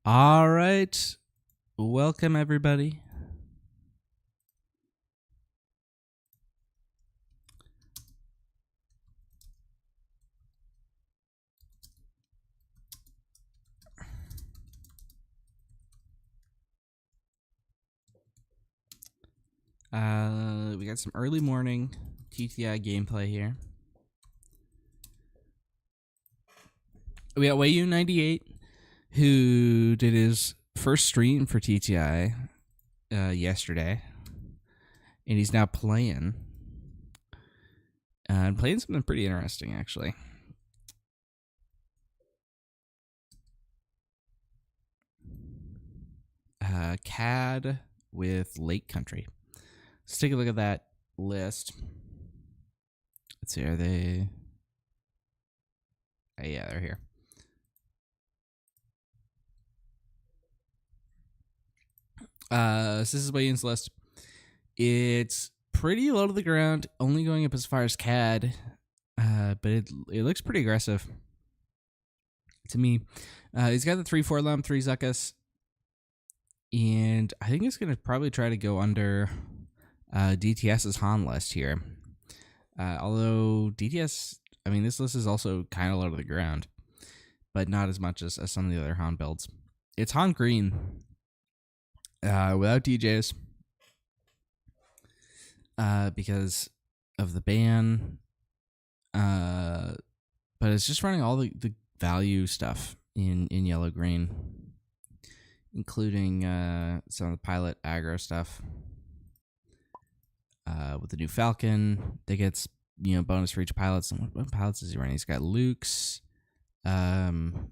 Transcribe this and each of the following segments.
All right. Welcome, everybody. We got some early morning TTI gameplay here. We got Weyoun98, who did his first stream for TTI yesterday, and he's now playing. And playing something pretty interesting, actually. CAD with Lake Country. Let's take a look at that list. Let's see, are they... yeah, they're here. So this is Weyoun's list. It's pretty low to the ground, only going up as far as CAD, but it looks pretty aggressive to me. He's got the 3-4 lump, 3 Zuckus, and I think he's going to probably try to go under DTS's Han list here. Although DTS, I mean, this list is also kind of low to the ground, but not as much as some of the other Han builds. It's Han Green without DJs because of the ban, but it's just running all the value stuff in yellow green, including some of the pilot aggro stuff. With the new Falcon, that gets bonus for each pilots. And what pilots is he running? He's got Luke's, 1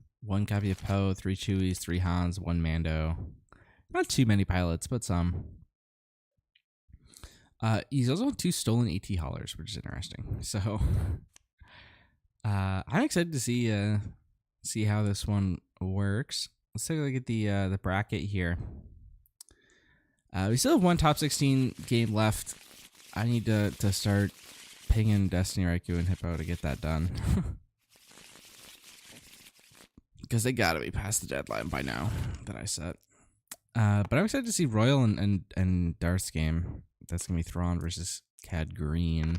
copy of Poe, 3 Chewies, 3 Hans, 1 Mando. Not too many pilots, but some. He's also on 2 stolen AT haulers, which is interesting. So I'm excited to see how this one works. Let's take a look at the bracket here. We still have 1 top 16 game left. I need to start pinging Destiny, Raikou, and Hippo to get that done. Because they gotta be past the deadline by now that I set. But I'm excited to see Royal and Darth's game. That's gonna be Thrawn versus CAD Green.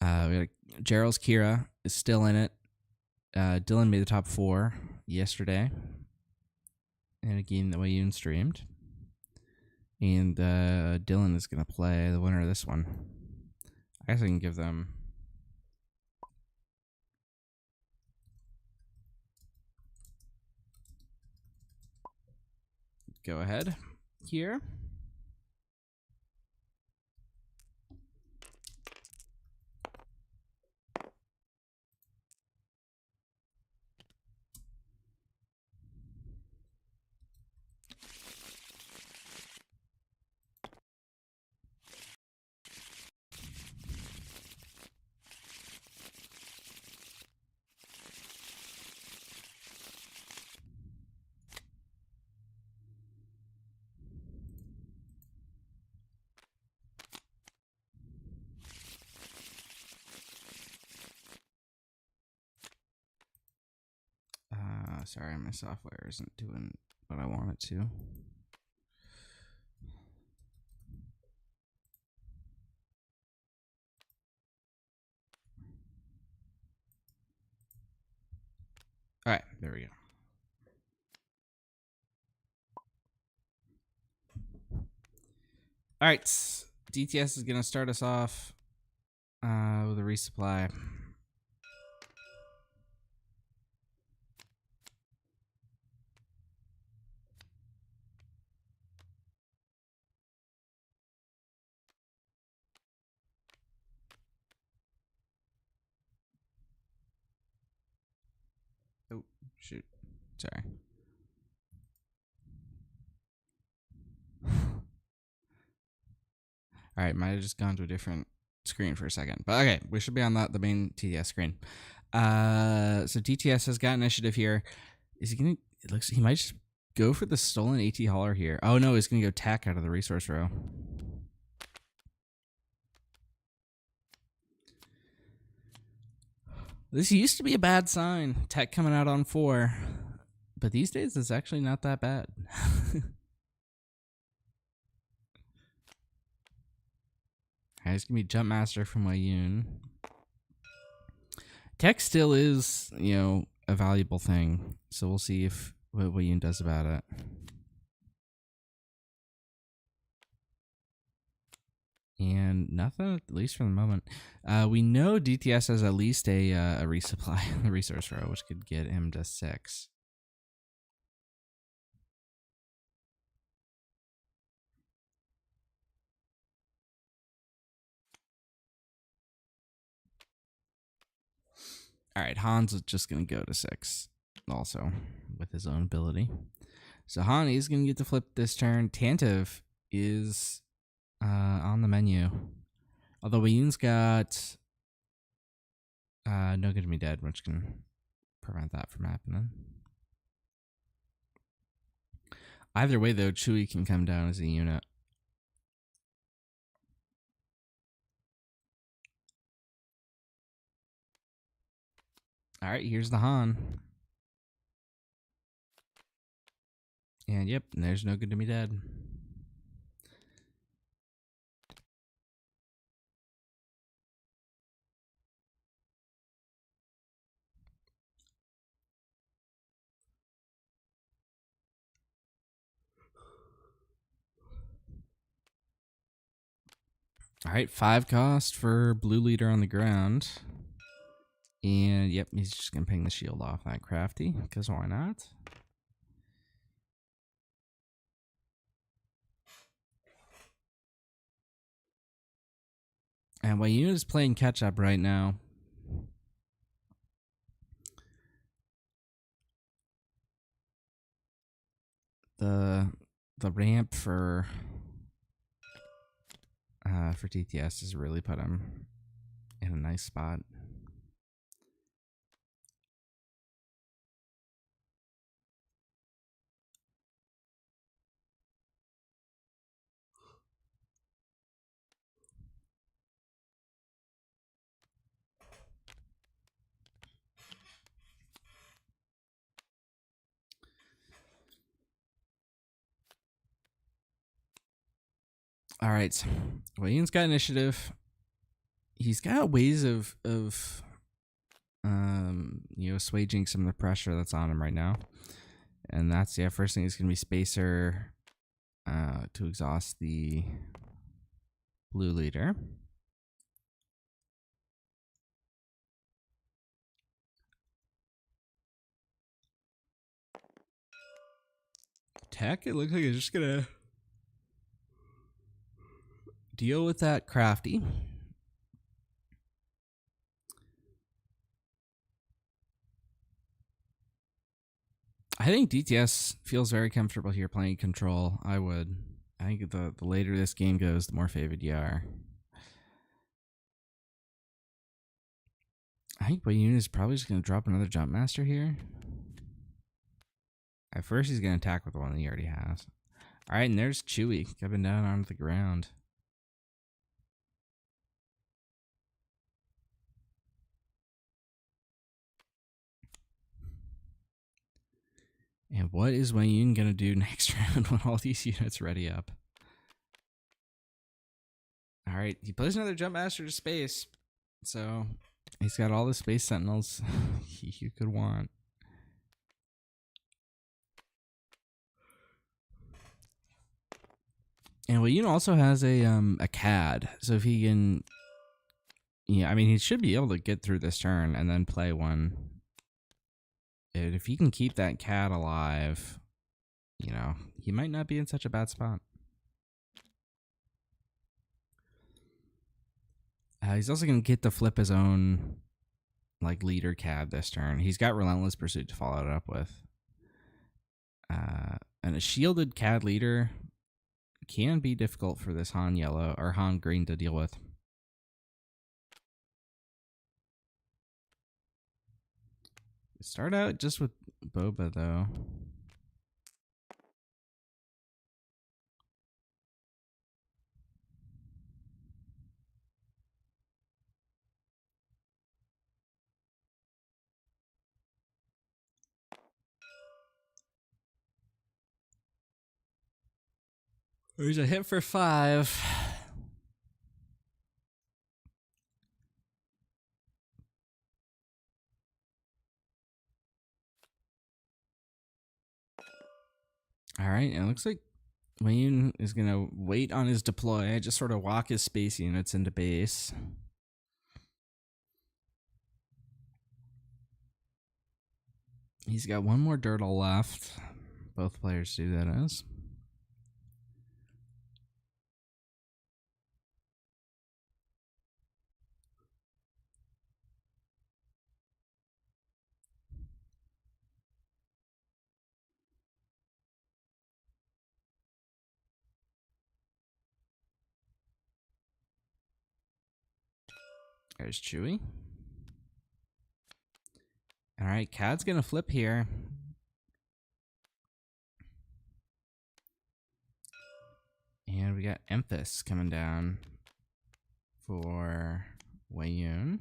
We got Gerald's Kira is still in it. Dylan made the top 4 yesterday in a game that Weyoun streamed. And Dylan is going to play the winner of this one. I guess I can give them... Go ahead here. Sorry, my software isn't doing what I want it to. All right, there we go. All right, DTS is going to start us off with a resupply. Oh, shoot. Sorry. All right, might have just gone to a different screen for a second. But okay, we should be on the main TTS screen. So DTS has got initiative here. Is he going to... It looks... He might just go for the stolen AT hauler here. Oh, no, he's going to go tech out of the resource row. This used to be a bad sign. Tech coming out on 4. But these days, it's actually not that bad. Alright, it's going to be Jump Master from Weyoun. Tech still is, you know, a valuable thing. So we'll see if what Weyoun does about it. And nothing, at least for the moment. We know DTS has at least a resupply, a resource row, which could get him to 6. All right, Han's just going to go to 6 also with his own ability. So Han is going to get to flip this turn. Tantive is on the menu. Although Weyoun's got No Good to Me Dead, which can prevent that from happening. Either way, though, Chewie can come down as a unit. All right, here's the Han. And yep, there's No Good to Me Dead. All right, 5 cost for blue leader on the ground. And yep, he's just going to ping the shield off that crafty, because why not? And Weyoun is playing catch up right now. The ramp for TTS has really put him in a nice spot. All right, Weyoun's got initiative. He's got ways of you know, assuaging some of the pressure that's on him right now. And that's, yeah, first thing is going to be Spacer to exhaust the blue leader. Tech, it looks like it's just going to deal with that crafty. I think DTS feels very comfortable here playing control. I think the later this game goes, the more favored you are. I think Weyoun is probably just going to drop another Jump Master here. At first, he's going to attack with the one that he already has. All right, and there's Chewie coming down onto the ground. And what is Weyoun going to do next round when all these units ready up? All right, he plays another Jump Master to space. So he's got all the Space Sentinels you could want. And Weyoun also has a CAD. So if he can... Yeah, I mean, he should be able to get through this turn and then play one. And if he can keep that CAD alive, you know, he might not be in such a bad spot. He's also going to get to flip his own, like, leader CAD this turn. He's got Relentless Pursuit to follow it up with. And a shielded CAD leader can be difficult for this Han yellow or Han green to deal with. Start out just with Boba, though. There's a hit for 5. All right, it looks like Weyoun is going to wait on his deploy, just sort of walk his space units into base. He's got one more dirtle left. Both players do, that is. There's Chewie. All right, Cad's going to flip here. And we got Emphas coming down for Weyoun.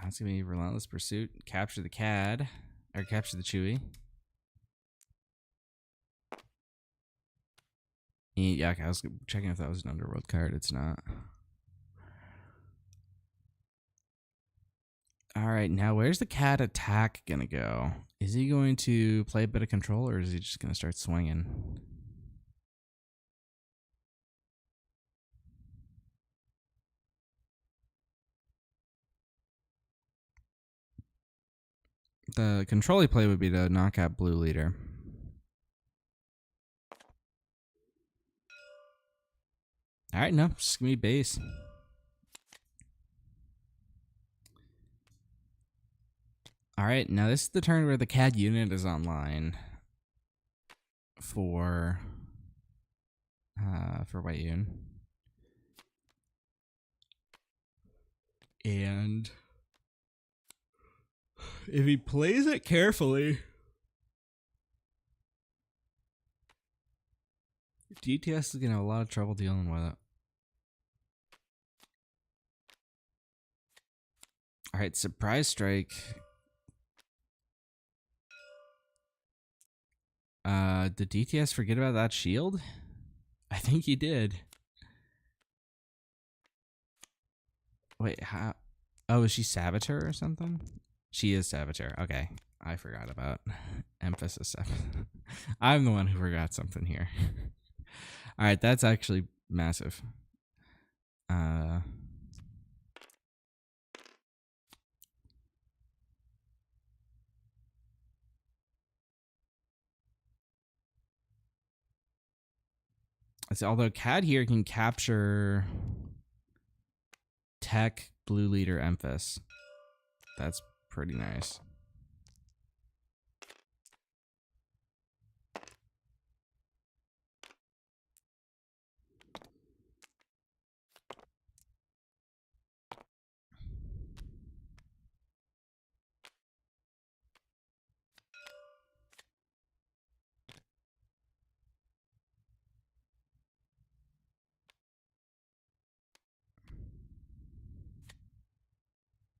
That's going to be Relentless Pursuit. Capture the Cad. Or capture the Chewie. Yeah, okay, I was checking if that was an Underworld card. It's not. All right, now where's the Cad attack going to go? Is he going to play a bit of control, or is he just going to start swinging? The control he play would be to knock out Blue Leader. All right, no, just going to be base. All right, now this is the turn where the Cad unit is online for Weyoun. And if he plays it carefully, DTS is going to have a lot of trouble dealing with it. All right, Surprise Strike. Did DTS forget about that shield? I think he did. Wait, how? Oh, is she Saboteur or something? She is Saboteur. Okay, I forgot about Emphasis 7. I'm the one who forgot something here. All right, that's actually massive. So although Cad here can capture Tech, Blue Leader, Emphas. That's pretty nice.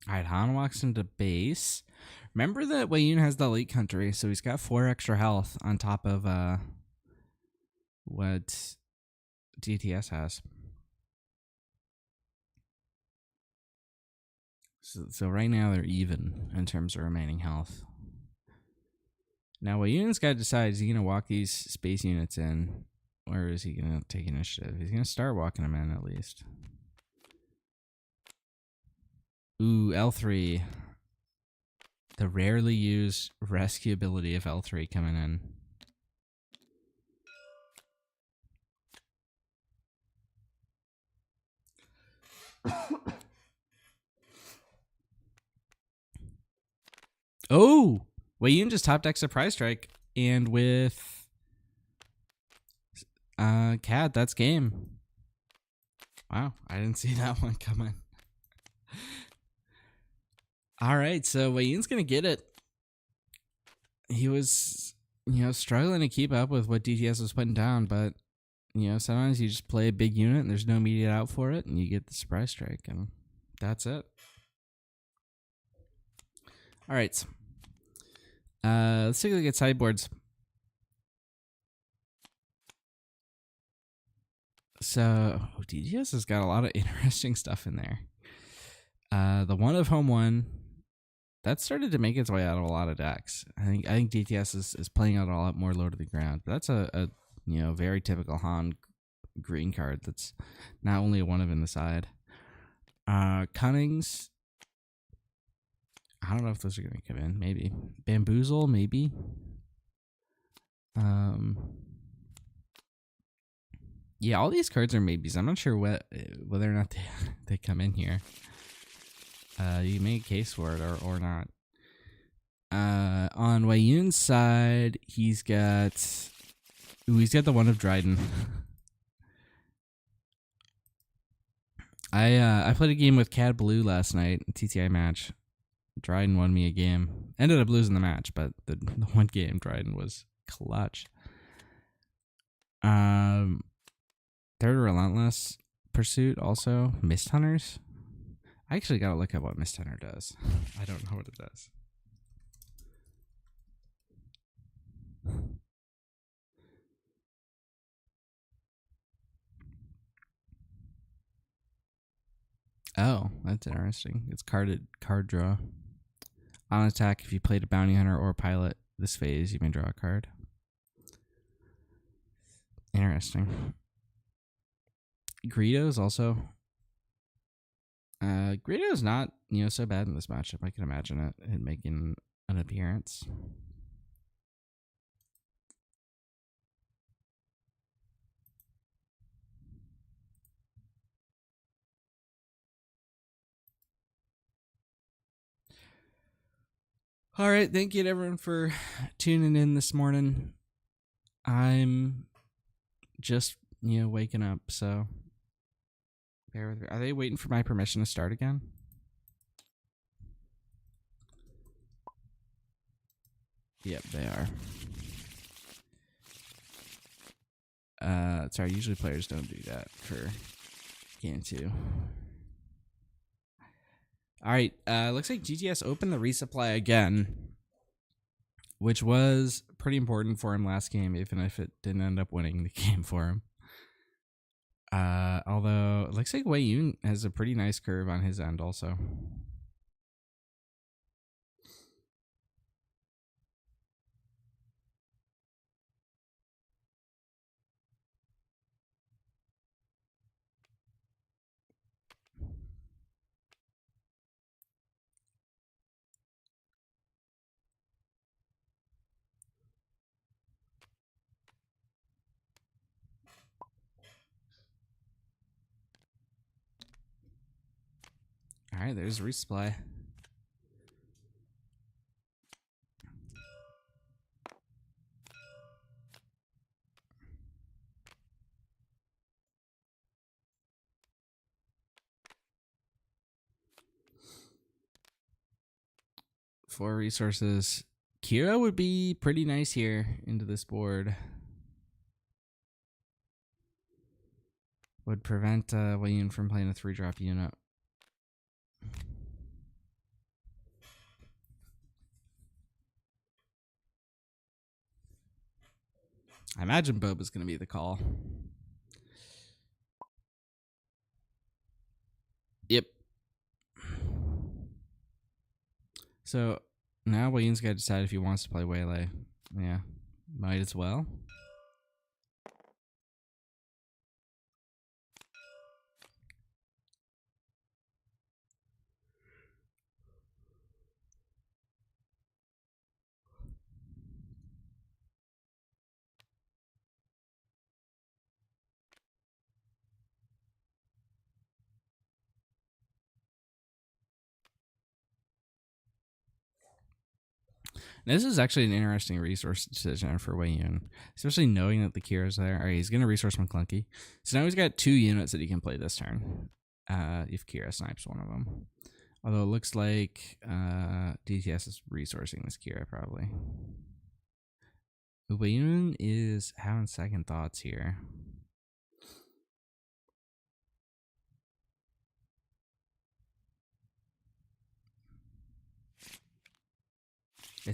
All right, Han walks into base. Remember that Weyoun has the elite country, so he's got 4 extra health on top of what DTS has. So right now they're even in terms of remaining health. Now Weyoun's got to decide, is he going to walk these space units in, or is he going to take initiative? He's going to start walking them in at least. Ooh, L3. The rarely used rescue ability of L3 coming in. Oh! Weyoun just top deck Surprise Strike. And with Cad, that's game. Wow, I didn't see that one coming. All right, so Weyoun's going to get it. He was, struggling to keep up with what DTS was putting down, but, sometimes you just play a big unit and there's no immediate out for it, and you get the Surprise Strike, and that's it. All right. Let's take a look at sideboards. So DGS has got a lot of interesting stuff in there. The one of Han1 that started to make its way out of a lot of decks. I think DTS is playing out a lot more low to the ground. But that's a very typical Han green card. That's not only a one of in the side. Cunnings. I don't know if those are gonna come in. Maybe Bamboozle. Maybe. Yeah, all these cards are maybes. I'm not sure whether or not they come in here. You make a case for it or not. On Weyoun's side, he's got the one of Dryden. I played a game with Cad Blue last night, a TTI match. Dryden won me a game. Ended up losing the match, but the one game Dryden was clutch. Third Relentless Pursuit also. Mist Hunters. I actually gotta look at what Mist Hunter does. I don't know what it does. Oh, that's interesting. It's card draw. On attack, if you played a bounty hunter or pilot this phase, you may draw a card. Interesting. Greedo's also. Greedo's not so bad in this matchup. I can imagine it making an appearance. All right, thank you to everyone for tuning in this morning. I'm just waking up, so bear with me. Are they waiting for my permission to start again? Yep, they are. Sorry, usually players don't do that for game 2. All right, looks like GTS opened the resupply again, which was pretty important for him last game, even if it didn't end up winning the game for him. Although it looks like Weyoun has a pretty nice curve on his end also. All right, there's resupply. For resources, Kira would be pretty nice here into this board. Would prevent Weyoun from playing a 3-drop unit. I imagine Boba's going to be the call. Yep. So now Weyoun's got to decide if he wants to play Waylay. Yeah, might as well. This is actually an interesting resource decision for Weyoun, especially knowing that the Kira's there. All right, he's going to resource McClunky. So now he's got 2 units that he can play this turn, if Kira snipes one of them. Although it looks like DTS is resourcing this Kira, probably. Weyoun is having second thoughts here.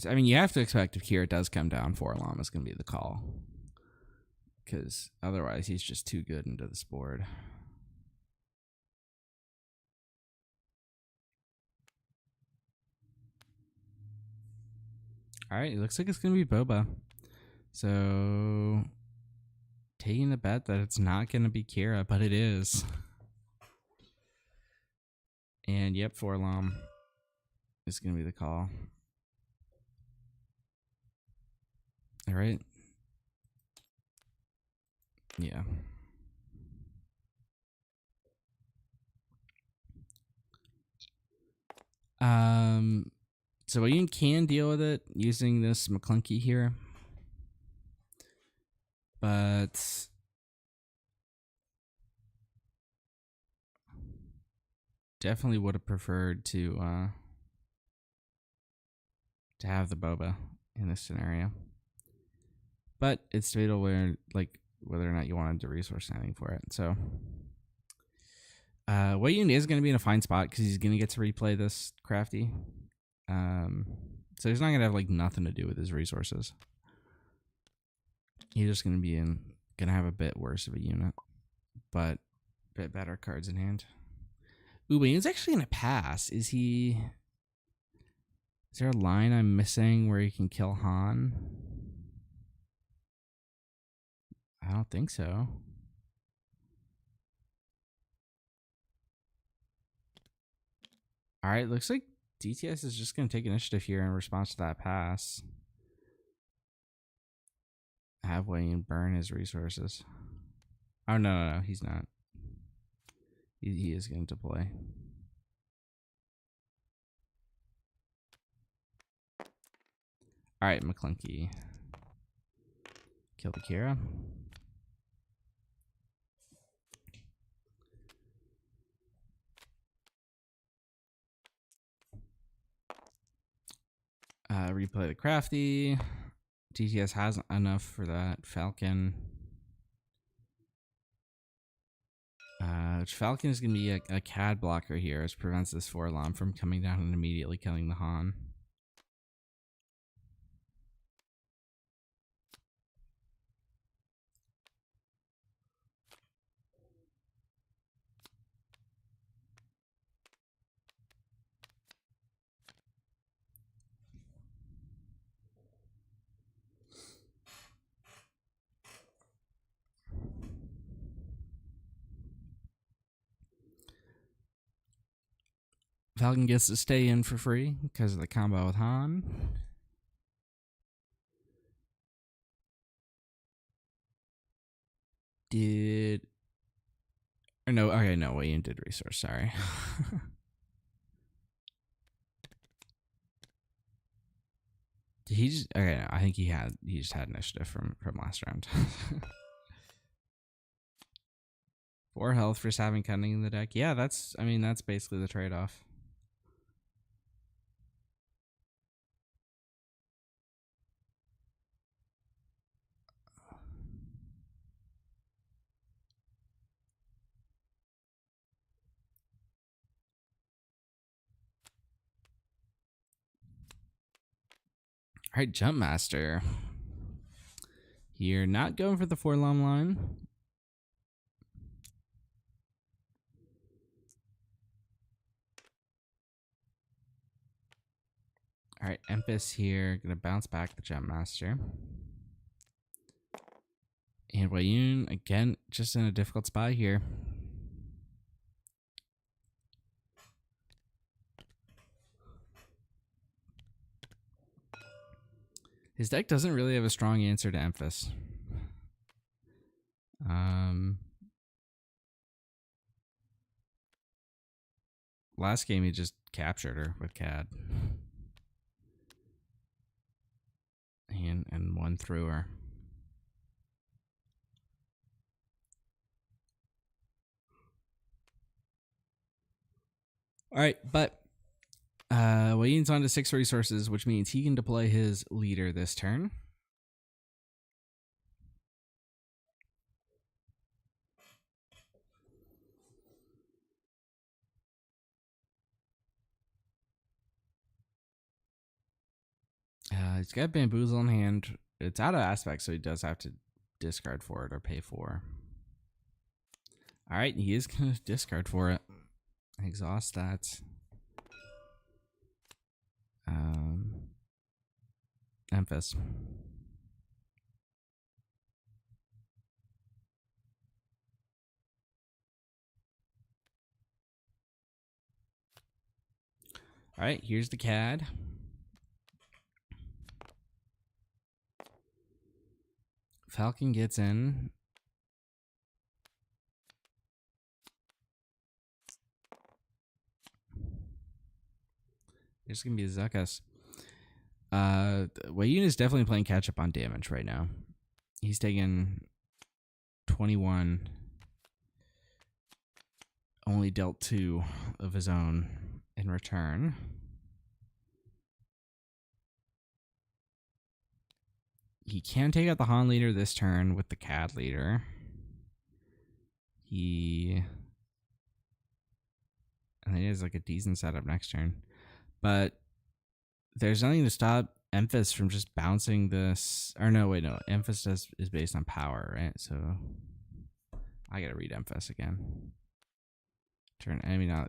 I mean, you have to expect if Kira does come down, 4 Llama is going to be the call. because otherwise he's just too good into this board. All right, it looks like it's going to be Boba. So, taking the bet that it's not going to be Kira, but it is. And yep, 4-LOM is going to be the call. All right. Yeah. So you can deal with it using this McClunky here, but definitely would have preferred to have the Boba in this scenario. But it's debatable whether or not you wanted to resource anything for it. So Weyoun is going to be in a fine spot because he's going to get to replay this crafty. So he's not going to have like nothing to do with his resources. He's just going to be going to have a bit worse of a unit, but a bit better cards in hand. Ooh, but he's actually going to pass. Is there a line I'm missing where he can kill Han? I don't think so. All right, looks like DTS is just going to take initiative here in response to that pass. Have Weyoun burn his resources. Oh, no, he's not. He is going to play. All right, McClunky. Kill the Kira. Replay the crafty. TTS has enough for that Falcon. Falcon is going to be a CAD blocker here, which prevents this 4-LOM from coming down and immediately killing the Han. Falcon gets to stay in for free because of the combo with Han. No, Weyoun did resource, sorry. I think he just had initiative from last round. 4 health for having cunning in the deck. Yeah, that's basically the trade-off. All right, Jump Master. You're not going for the 4-LOM line. All right, Empus here. Gonna bounce back the Jump Master. And Weyoun, again, just in a difficult spot here. His deck doesn't really have a strong answer to Emphas. Last game he just captured her with CAD. And won through her. All right, but Weyoun's on to 6 resources, which means he can deploy his leader this turn. He's got Bamboozle in hand. It's out of aspect, so he does have to discard for it or pay for. All right, he is going to discard for it. Exhaust that. Memphis. All right, here's the CAD. Falcon gets in. There's going to be a Zuckuss. Weyoun is definitely playing catch up on damage right now. He's taken 21. Only dealt 2 of his own in return. He can take out the Han leader this turn with the CAD leader. And he has like a decent setup next turn. But there's nothing to stop Memphis from just bouncing this. Or no, wait, no. Memphis is based on power, right? So I gotta read Memphis again.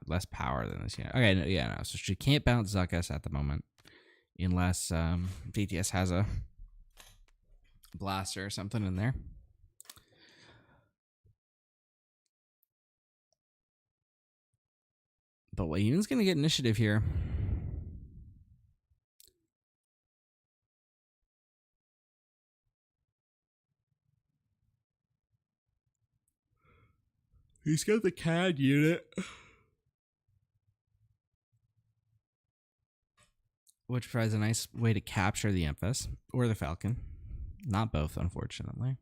Less power than this. Yeah. Okay, no. So she can't bounce Zuckuss at the moment. Unless DTS has a blaster or something in there. But Weyoun's gonna get initiative here. He's got the CAD unit, which provides a nice way to capture the Memphis or the Falcon. Not both, unfortunately.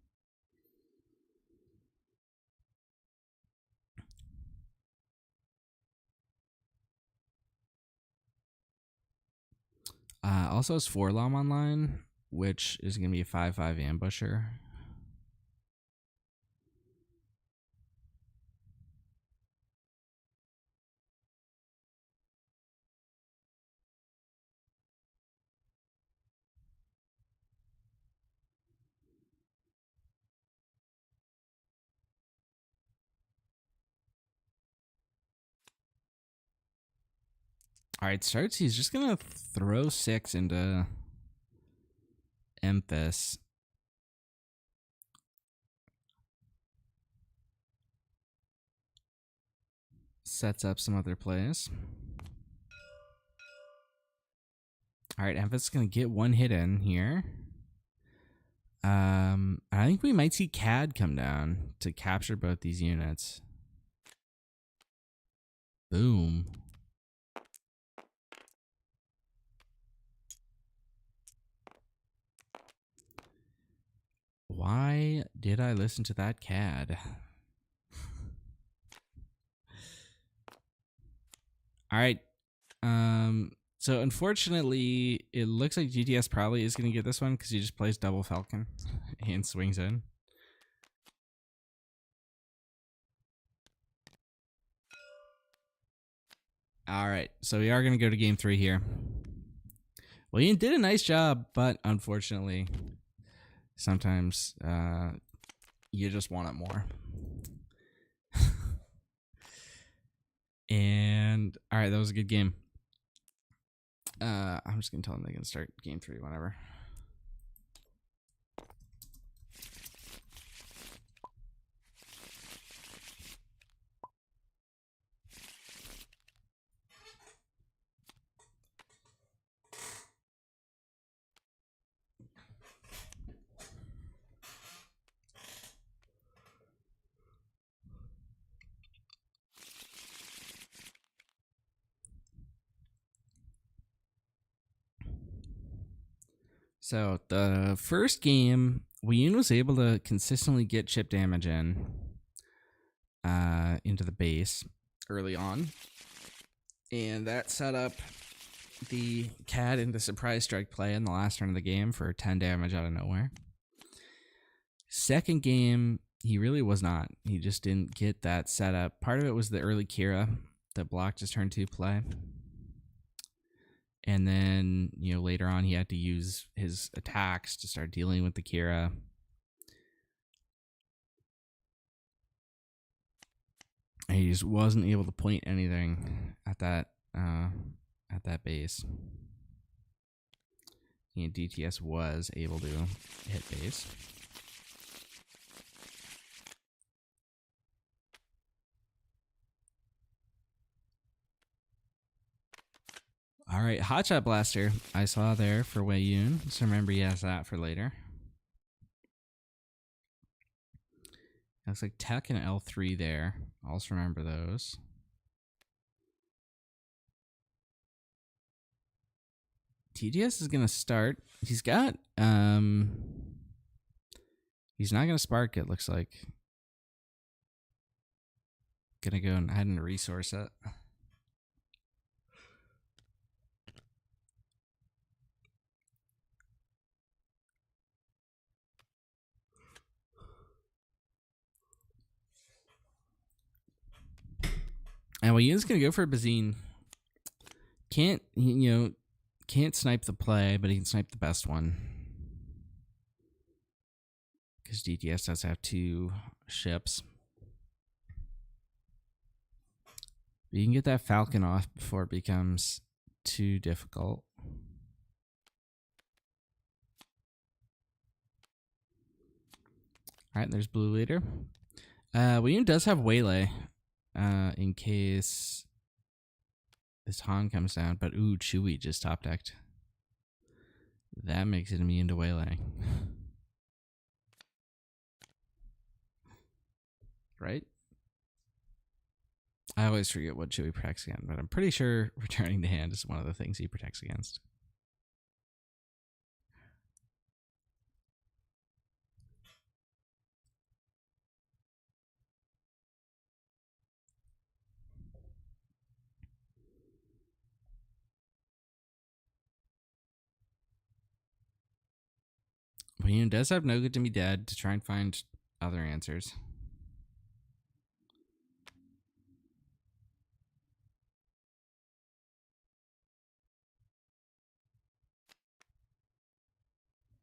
Also has 4-Lom online, which is going to be a 5/5 ambusher. All right, starts. He's just going to throw 6 into Memphis. Sets up some other plays. All right, Memphis is going to get 1 hit in here. I think we might see CAD come down to capture both these units. Boom. Why did I listen to that CAD? All right. So unfortunately, it looks like GTS probably is going to get this one because he just plays double Falcon and swings in. All right. So we are going to go to game 3 here. Well, Ian did a nice job, but unfortunately, sometimes you just want it more. And all right, that was a good game. I'm just gonna tell them they can start game 3 whenever. So the first game, Weyoun was able to consistently get chip damage in into the base early on, and that set up the CAD into surprise strike play in the last turn of the game for 10 damage out of nowhere. Second game, he really was not. He just didn't get that setup. Part of it was the early Kira that blocked his turn 2 play. And then, later on he had to use his attacks to start dealing with the Kira. He just wasn't able to point anything at that base. And DTS was able to hit base. All right, Hotshot Blaster I saw there for Weyoun. So remember he has that for later. Looks like Tech and L3 there. Also remember those. TTS is going to start. He's got, he's not going to spark, it looks like. Going to go ahead and resource it. And Weyoun's going to go for a Bazine. Can't, can't snipe the play, but he can snipe the best one. Because DTS does have 2 ships. But you can get that Falcon off before it becomes too difficult. Alright, there's blue leader. Weyoun does have Waylay. In case this Han comes down, but ooh, Chewie just top decked. That makes it immune to Waylay. Right? I always forget what Chewie protects against, but I'm pretty sure returning to hand is one of the things he protects against. Weyoun does have no good to be dead to try and find other answers.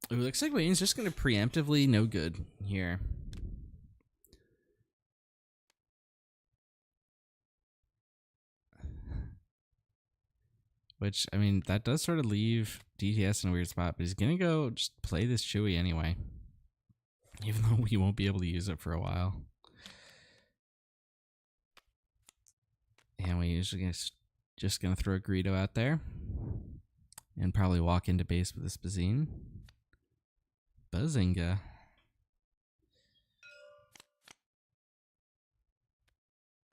It looks like Weyoun's just going to preemptively no good here. Which, I mean, that does sort of leave DTS in a weird spot, but he's going to go just play this Chewie anyway. Even though we won't be able to use it for a while. And we usually just going to throw a Greedo out there. And probably walk into base with this Bazine. Bazinga.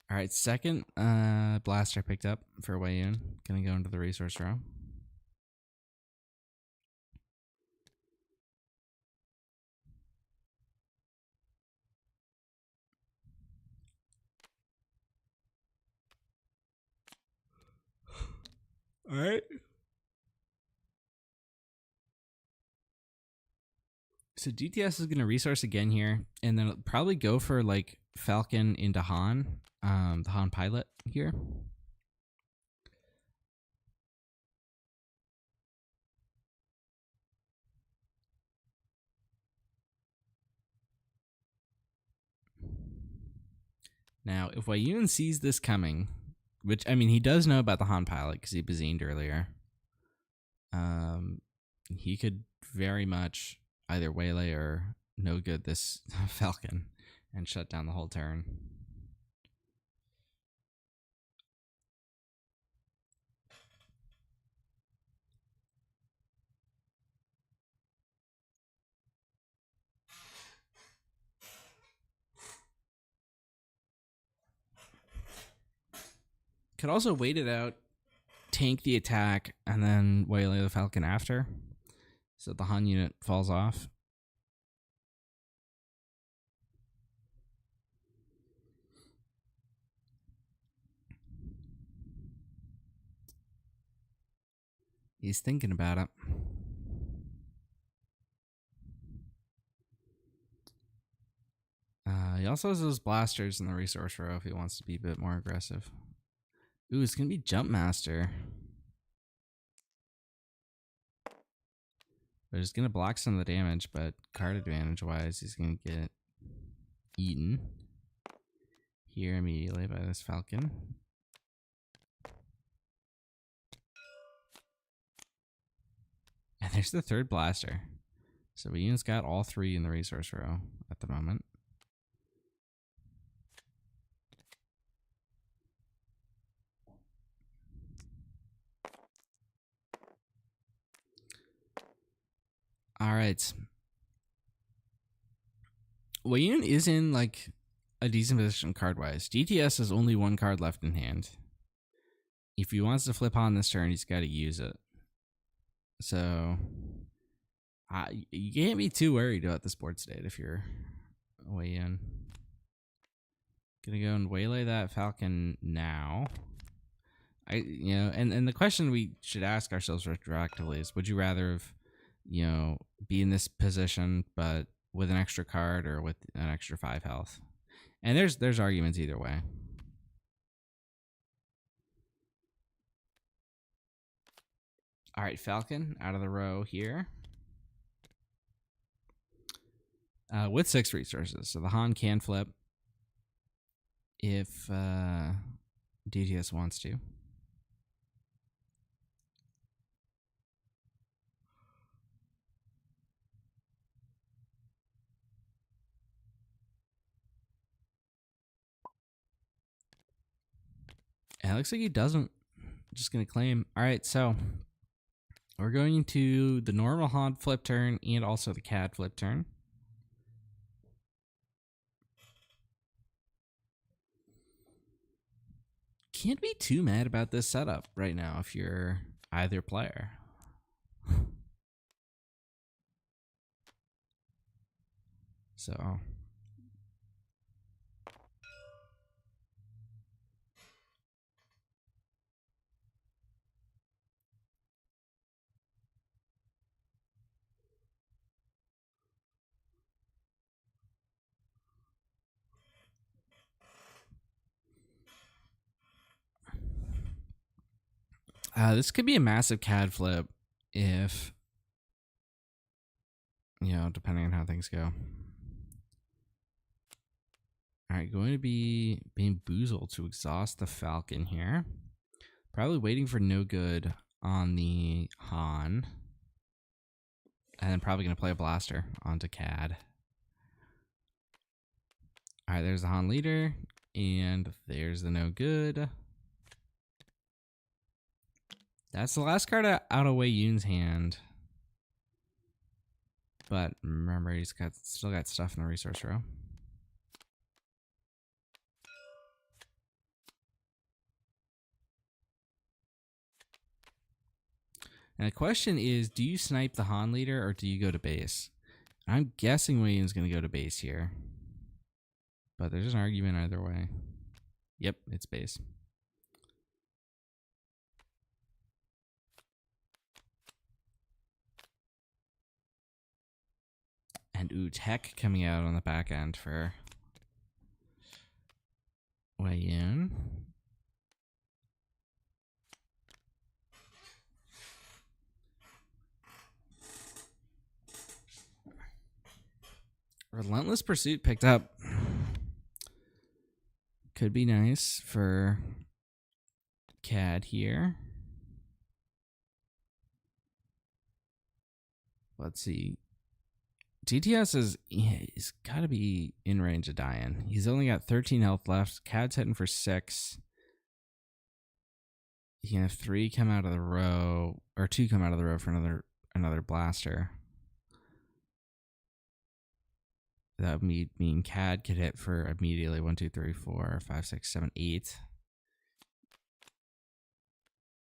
Alright, second blaster picked up for Weyoun. Gonna go into the resource row. Alright. So DTS is gonna resource again here, and then it'll probably go for like Falcon into Han, the Han pilot here. Now, if Weyoun sees this coming, which, I mean, he does know about the Han pilot because he bazined earlier, he could very much either waylay or no good this Falcon and shut down the whole turn. Could also wait it out, tank the attack, and then waylay the Falcon after, so the Han unit falls off. He's thinking about it. He also has those blasters in the resource row if he wants to be a bit more aggressive. Ooh, it's going to be Jump Master. But he's going to block some of the damage, but card advantage-wise, he's going to get eaten. here immediately by this falcon. And there's the third blaster. So Weyoun's got all three in the resource row at the moment. All right. Weyoun is in like a decent position card-wise. GTS has only one card left in hand. If he wants to flip on this turn, he's got to use it. So you can't be too worried about this board state if you're Weyoun. Gonna go and waylay that falcon now. And the question we should ask ourselves retroactively is: would you rather have, be in this position but with an extra card or with an extra 5 health? And there's arguments either way. All right, falcon out of the row here. With 6 resources, so the Han can flip if DTS wants to. And it looks like he doesn't. Just going to claim. All right, so we're going into the normal Han flip turn and also the CAD flip turn. Can't be too mad about this setup right now if you're either player. So this could be a massive CAD flip if, depending on how things go. All right, going to be bamboozled to exhaust the falcon here. Probably waiting for no good on the Han. And then probably going to play a blaster onto CAD. All right, there's the Han leader. And there's the no good. That's the last card out of Weyoun's hand. But remember, he's still got stuff in the resource row. And the question is, do you snipe the Han leader or do you go to base? I'm guessing Weyoun's going to go to base here. But there's an argument either way. Yep, it's base. And ooh, tech coming out on the back end for Weyoun. Relentless Pursuit picked up. Could be nice for CAD here. Let's see. GTS he's got to be in range of dying. He's only got 13 health left. CAD's hitting for 6. He can have 3 come out of the row, or 2 come out of the row for another blaster. That would mean CAD could hit for immediately 1, 2, 3, 4, 5, 6, 7, 8.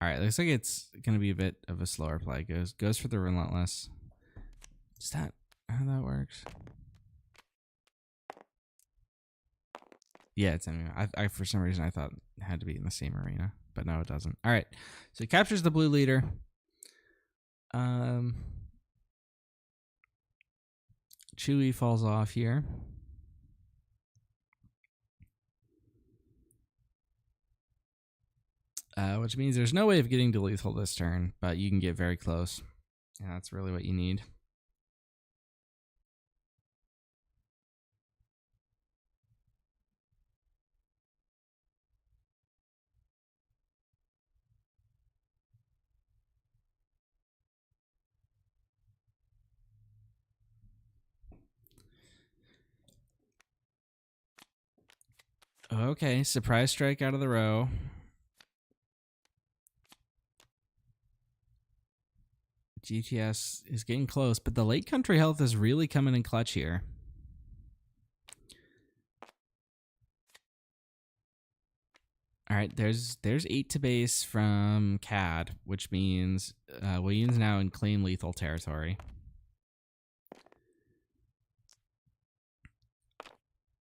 All right, looks like it's going to be a bit of a slower play. Goes for the Relentless. Is that how that works? Yeah, it's anyway. I for some reason I thought it had to be in the same arena, but no, it doesn't. All right, so he captures the blue leader. Chewie falls off here. Which means there's no way of getting to lethal this turn, but you can get very close. And that's really what you need. Okay, surprise strike out of the row. GTS is getting close, but the late country health is really coming in clutch here. All right, there's 8 to base from CAD, which means Weyoun's now in clean lethal territory.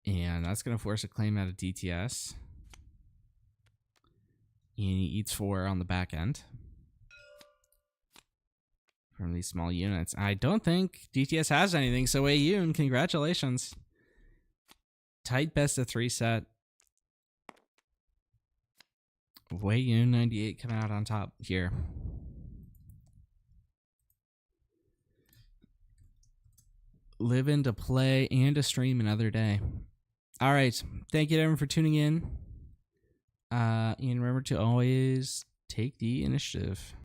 And that's going to force a claim out of DTS. And he eats 4 on the back end from these small units. I don't think DTS has anything, so Weyoun, congratulations. Tight best of 3 set. Weyoun98 coming out on top here. Live in to play and to stream another day. All right. Thank you everyone for tuning in. And remember to always take the initiative.